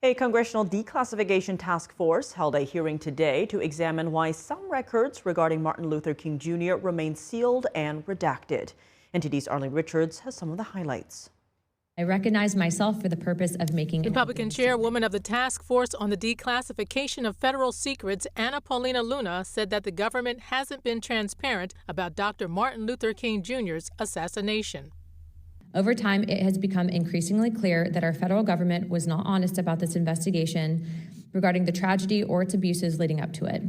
A congressional declassification task force held a hearing today to examine why some records regarding Martin Luther King Jr. remain sealed and redacted. NTD's Arlene Richards has some of the highlights. I recognize myself for the purpose of making Republican chairwoman of the task force on the declassification of federal secrets, Anna Paulina Luna, said that the government hasn't been transparent about Dr. Martin Luther King Jr.'s assassination. Over time, it has become increasingly clear that our federal government was not honest about this investigation regarding the tragedy or its abuses leading up to it.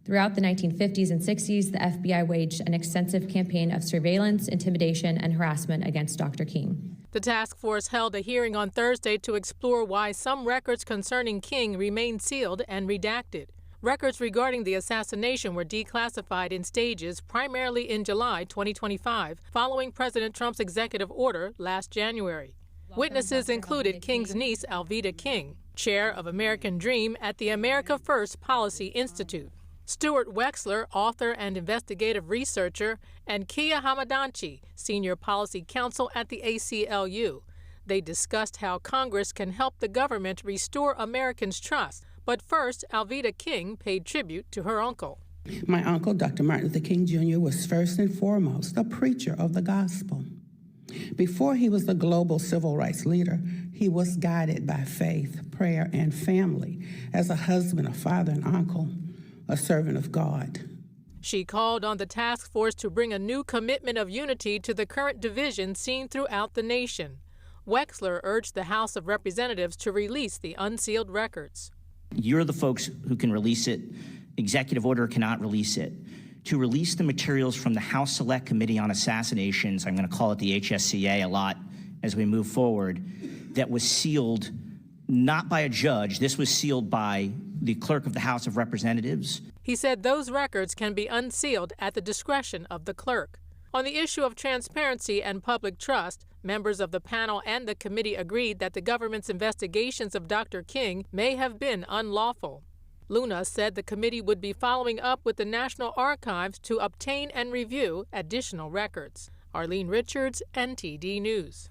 Throughout the 1950s and 60s, the FBI waged an extensive campaign of surveillance, intimidation, and harassment against Dr. King. The task force held a hearing on Thursday to explore why some records concerning King remain sealed and redacted. Records regarding the assassination were declassified in stages primarily in July 2025, following President Trump's executive order last January. Witnesses included King's niece, Alveda King, chair of American Dream at the America First Policy Institute, Stuart Wexler, author and investigative researcher, and Kia Hamadanchi, senior policy counsel at the ACLU. They discussed how Congress can help the government restore Americans' trust. But first, Alveda King paid tribute to her uncle. My uncle, Dr. Martin Luther King Jr., was first and foremost a preacher of the gospel. Before he was the global civil rights leader, he was guided by faith, prayer, and family as a husband, a father, an uncle, a servant of God. She called on the task force to bring a new commitment of unity to the current division seen throughout the nation. Wexler urged the House of Representatives to release the unsealed records. You're the folks who can release it. Executive order cannot release it. To release the materials from the House Select Committee on Assassinations, I'm going to call it the HSCA a lot as we move forward, that was sealed not by a judge. This was sealed by the clerk of the House of Representatives. He said those records can be unsealed at the discretion of the clerk. On the issue of transparency and public trust, members of the panel and the committee agreed that the government's investigations of Dr. King may have been unlawful. Luna said the committee would be following up with the National Archives to obtain and review additional records. Arlene Richards, NTD News.